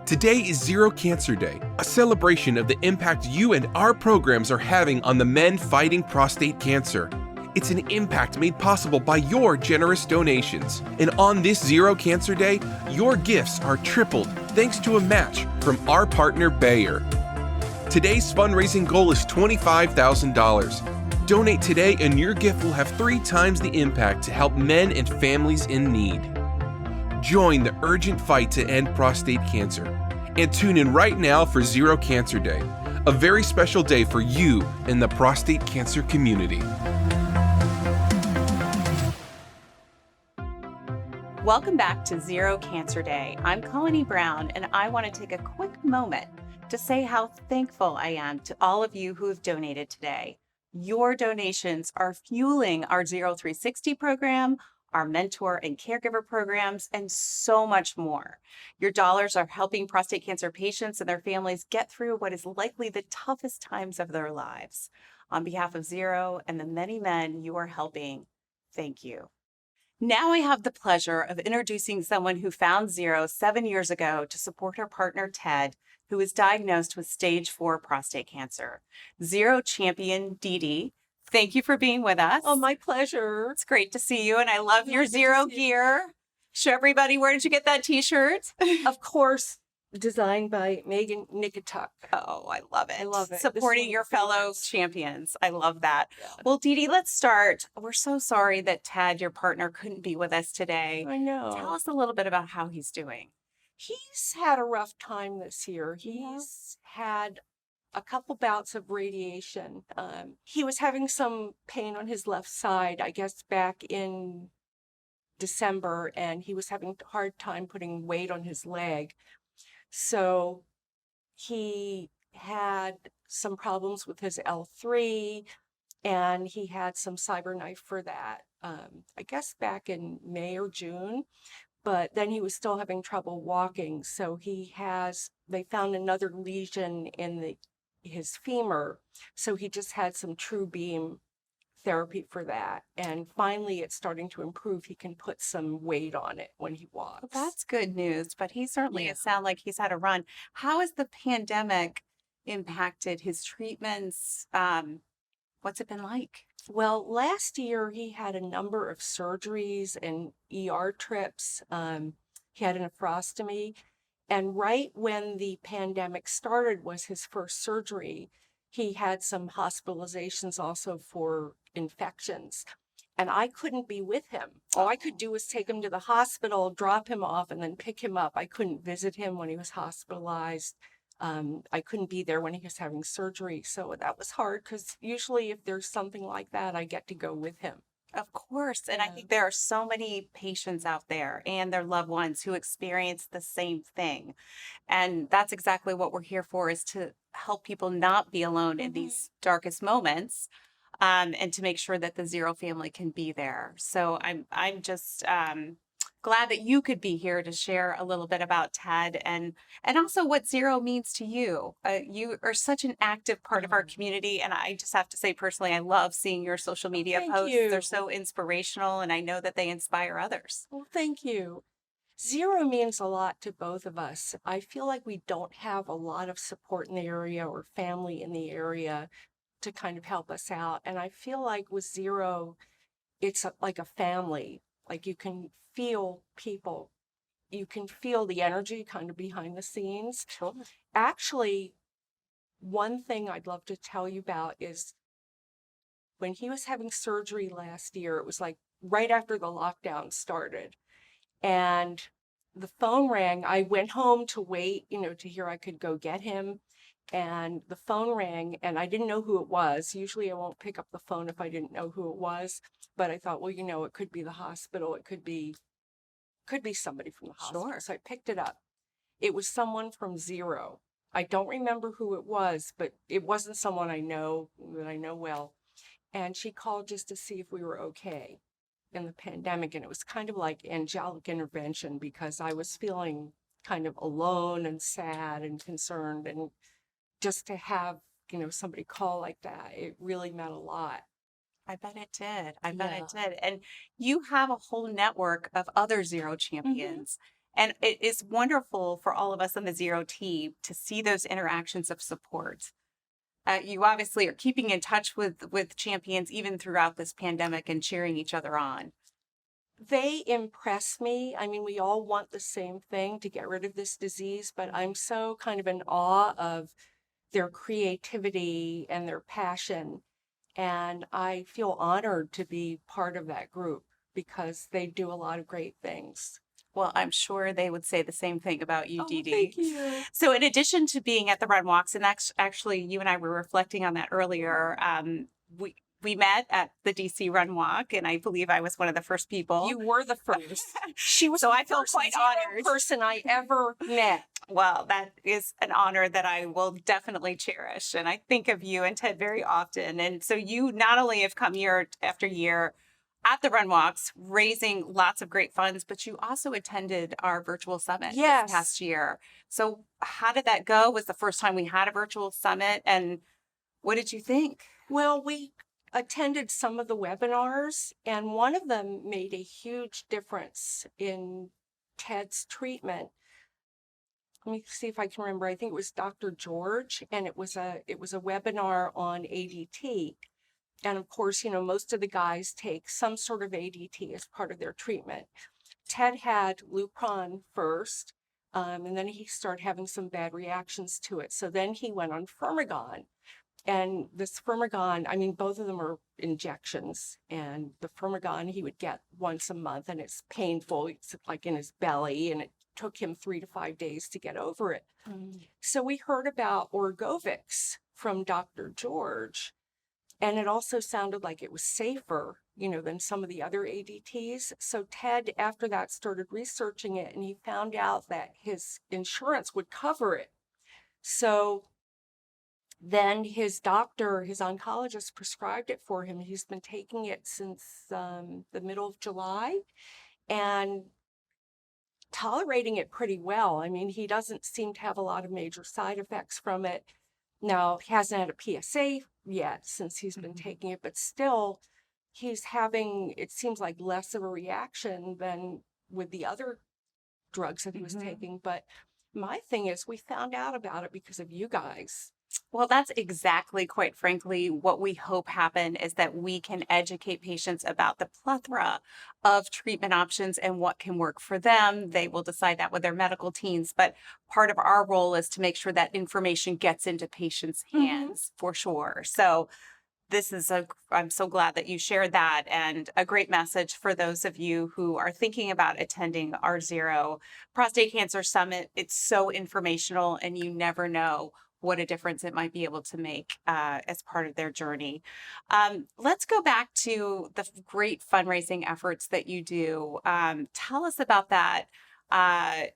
Today is Zero Cancer Day, a celebration of the impact you and our programs are having on the men fighting prostate cancer. It's an impact made possible by your generous donations. And on this Zero Cancer Day, your gifts are tripled thanks to a match from our partner Bayer. Today's fundraising goal is $25,000. Donate today and your gift will have 3 times the impact to help men and families in need. Join the urgent fight to end prostate cancer. And tune in right now for Zero Cancer Day, a very special day for you in the prostate cancer community. Welcome back to Zero Cancer Day. I'm Colleen Brown, and I want to take a quick moment to say how thankful I am to all of you who have donated today. Your donations are fueling our 0360 program, our mentor and caregiver programs, and so much more. Your dollars are helping prostate cancer patients and their families get through what is likely the toughest times of their lives. On behalf of Zero and the many men you are helping, thank you. Now I have the pleasure of introducing someone who found Zero 7 years ago to support her partner, Ted, who was diagnosed with stage 4 prostate cancer. Zero champion, Dede. Thank you for being with us. Oh, my pleasure. It's great to see you, and I love your Zero gear. Show everybody, where did you get that t-shirt? Of course, designed by Megan Nikituk. Oh, I love it. I love it. Supporting your fellow champions. I love that. Yeah. Well, Dede, let's start. We're so sorry that Ted, your partner, couldn't be with us today. I know. Tell us a little bit about how he's doing. He's had a rough time this year. He's had a couple bouts of radiation. He was having some pain on his left side, I guess, back in December, and he was having a hard time putting weight on his leg. So he had some problems with his L3, and he had some CyberKnife for that, I guess back in May or June. But then he was still having trouble walking. So they found another lesion in his femur. So he just had some true beam therapy for that. And finally, it's starting to improve. He can put some weight on it when he walks. Well, that's good news, but he certainly, it sounds like he's had a run. How has the pandemic impacted his treatments? What's it been like? Well, last year he had a number of surgeries and ER trips. He had a nephrostomy. And right when the pandemic started was his first surgery. He had some hospitalizations also for infections. And I couldn't be with him. All I could do was take him to the hospital, drop him off, and then pick him up. I couldn't visit him when he was hospitalized. I couldn't be there when he was having surgery. So that was hard because usually if there's something like that, I get to go with him. Of course. And I think there are so many patients out there and their loved ones who experience the same thing. And that's exactly what we're here for, is to help people not be alone in these darkest moments, and to make sure that the Zero family can be there. So I'm just glad that you could be here to share a little bit about Ted and also what Zero means to you. You are such an active part of our community, and I just have to say personally, I love seeing your social media posts. They're so inspirational, and I know that they inspire others. Well, thank you. Zero means a lot to both of us. I feel like we don't have a lot of support in the area or family in the area to kind of help us out. And I feel like with Zero, it's like a family. Like you can feel people, you can feel the energy kind of behind the scenes. Sure. Actually, one thing I'd love to tell you about is when he was having surgery last year, it was like right after the lockdown started. And the phone rang. I went home to wait, to hear I could go get him. And the phone rang, and I didn't know who it was. Usually I won't pick up the phone if I didn't know who it was. But I thought, well, it could be the hospital. It could be somebody from the hospital. Sure. So I picked it up. It was someone from Zero. I don't remember who it was, but it wasn't someone that I know well. And she called just to see if we were okay in the pandemic. And it was kind of like angelic intervention because I was feeling kind of alone and sad and concerned. And just to have, somebody call like that, it really meant a lot. I bet it did. I bet it did. And you have a whole network of other Zero champions. And it is wonderful for all of us on the Zero team to see those interactions of support. You obviously are keeping in touch with champions even throughout this pandemic and cheering each other on. They impress me. I mean, we all want the same thing, to get rid of this disease, but I'm so kind of in awe of their creativity and their passion. And I feel honored to be part of that group because they do a lot of great things. Well, I'm sure they would say the same thing about you, Oh, Dede. thank you. So in addition to being at the run walks, and actually you and I were reflecting on that earlier, we met at the DC Run Walk, and I believe I was one of the first people. You were the first. She was So the I feel first quite zero honored. person I ever met. Well, that is an honor that I will definitely cherish. And I think of you and Ted very often. And so you not only have come year after year at the run walks, raising lots of great funds, but you also attended our virtual summit Yes. this past year. So how did that go? Was the first time we had a virtual summit, and what did you think? Well, we attended some of the webinars, and one of them made a huge difference in Ted's treatment. Let me see if I can remember. I think it was Dr. George, and it was a webinar on ADT. And of course, you know, most of the guys take some sort of ADT as part of their treatment. Ted had Lupron first, and then he started having some bad reactions to it. So then he went on Firmagon. And this Firmagon, I mean, both of them are injections. And the Firmagon he would get once a month, and it's painful. It's like in his belly, and it took him 3 to 5 days to get over it. So we heard about Orgovyx from Dr. George. And it also sounded like it was safer, you know, than some of the other ADTs. So Ted, after that, started researching it, and he found out that his insurance would cover it. So then his doctor, his oncologist, prescribed it for him. He's been taking it since the middle of July and tolerating it pretty well. I mean, he doesn't seem to have a lot of major side effects from it. Now, he hasn't had a PSA yet since he's been taking it, but still, he's having, it seems like, less of a reaction than with the other drugs that he was taking. But my thing is, we found out about it because of you guys. Well, that's exactly, quite frankly, what we hope happen is that we can educate patients about the plethora of treatment options and what can work for them. They will decide that with their medical teams, but part of our role is to make sure that information gets into patients' hands for sure. So I'm so glad that you shared that, and a great message for those of you who are thinking about attending our Zero Prostate Cancer Summit. It's so informational, and you never know what a difference it might be able to make as part of their journey. Let's go back to the great fundraising efforts that you do. Tell us about that.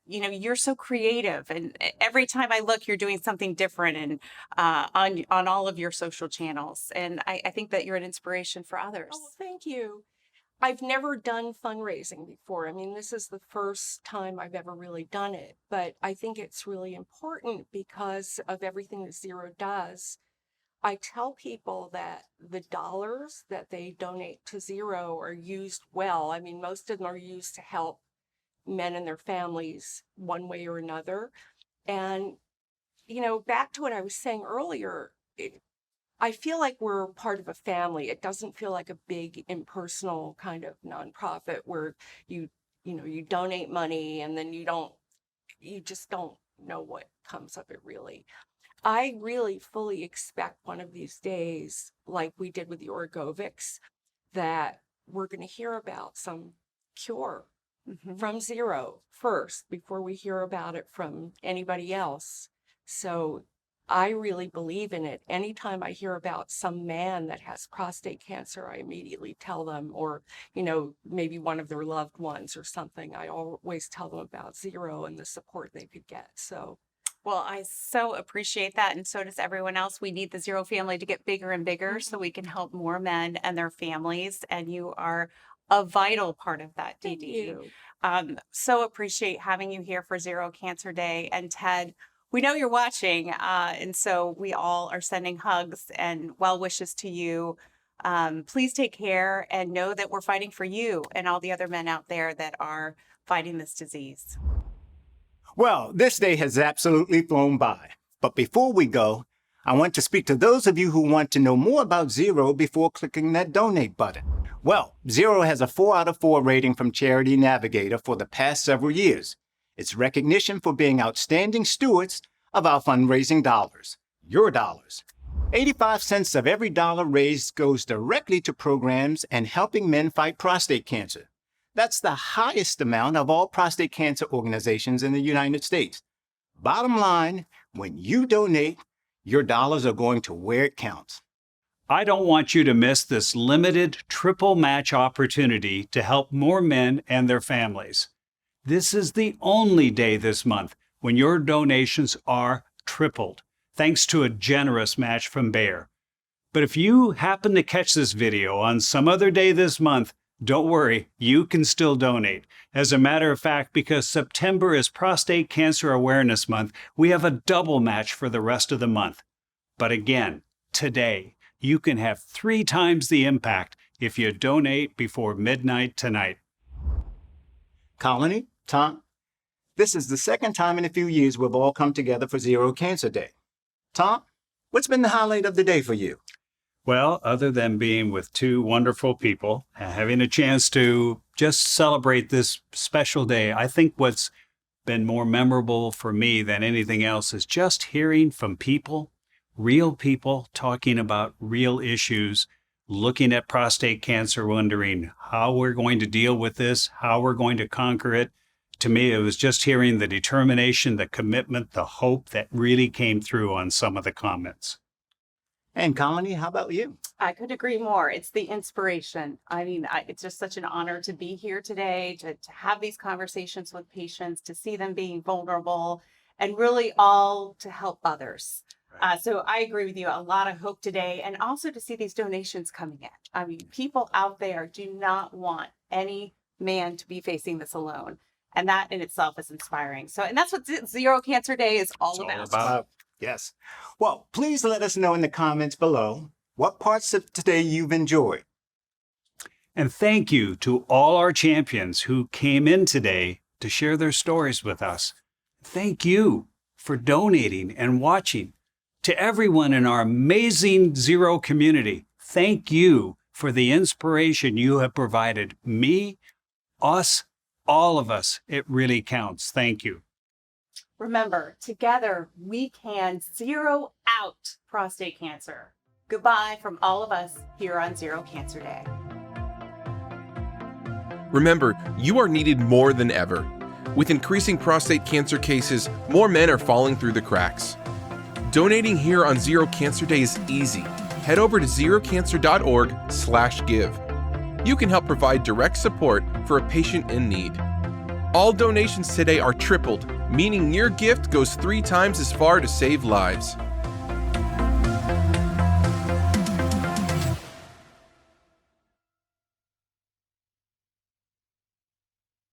You know, you're so creative, and every time I look, you're doing something different, and on all of your social channels. And I think that you're an inspiration for others. Oh, thank you. I've never done fundraising before. I mean, this is the first time I've ever really done it, but I think it's really important because of everything that Zero does. I tell people that the dollars that they donate to Zero are used well. I mean, most of them are used to help men and their families one way or another. And, you know, back to what I was saying earlier, I feel like we're part of a family. It doesn't feel like a big impersonal kind of nonprofit where you donate money and then you just don't know what comes of it really. I really fully expect one of these days, like we did with the Orgovyx, that we're going to hear about some cure from Zero first before we hear about it from anybody else. So I really believe in it. Anytime I hear about some man that has prostate cancer, I immediately tell them, or, you know, maybe one of their loved ones or something. I always tell them about Zero and the support they could get. So, well, I so appreciate that. And so does everyone else. We need the Zero family to get bigger and bigger so we can help more men and their families. And you are a vital part of that, Dede. thank you. So appreciate having you here for Zero Cancer Day. And Ted, we know you're watching, and so we all are sending hugs and well wishes to you. Please take care and know that we're fighting for you and all the other men out there that are fighting this disease. Well, this day has absolutely flown by. But before we go, I want to speak to those of you who want to know more about Zero before clicking that donate button. Well, Zero has a 4 out of 4 rating from Charity Navigator for the past several years. It's recognition for being outstanding stewards of our fundraising dollars, your dollars. 85 cents of every dollar raised goes directly to programs and helping men fight prostate cancer. That's the highest amount of all prostate cancer organizations in the United States. Bottom line, when you donate, your dollars are going to where it counts. I don't want you to miss this limited triple match opportunity to help more men and their families. This is the only day this month when your donations are tripled, thanks to a generous match from Bayer. But if you happen to catch this video on some other day this month, don't worry, you can still donate. As a matter of fact, because September is Prostate Cancer Awareness Month, we have a double match for the rest of the month. But again, today, you can have 3 times the impact if you donate before midnight tonight. Colony, Tom, this is the second time in a few years we've all come together for Zero Cancer Day. Tom, what's been the highlight of the day for you? Well, other than being with 2 wonderful people, having a chance to just celebrate this special day, I think what's been more memorable for me than anything else is just hearing from people, real people talking about real issues, looking at prostate cancer, wondering how we're going to deal with this, how we're going to conquer it. To me, it was just hearing the determination, the commitment, the hope that really came through on some of the comments. And Colony, how about you? I could agree more. It's the inspiration. I mean, it's just such an honor to be here today, to have these conversations with patients, to see them being vulnerable, and really all to help others. So I agree with you. A lot of hope today, and also to see these donations coming in. I mean, people out there do not want any man to be facing this alone. And that in itself is inspiring. So, and that's what Zero Cancer Day is all about. Yes. Well, please let us know in the comments below what parts of today you've enjoyed. And thank you to all our champions who came in today to share their stories with us. Thank you for donating and watching. To everyone in our amazing Zero community, thank you for the inspiration you have provided me, us, all of us. It really counts. Thank you. Remember, together we can zero out prostate cancer. Goodbye from all of us here on Zero Cancer Day. Remember, you are needed more than ever. With increasing prostate cancer cases, more men are falling through the cracks. Donating here on Zero Cancer Day is easy. Head over to zerocancer.org/give. You can help provide direct support for a patient in need. All donations today are tripled, meaning your gift goes 3 times as far to save lives.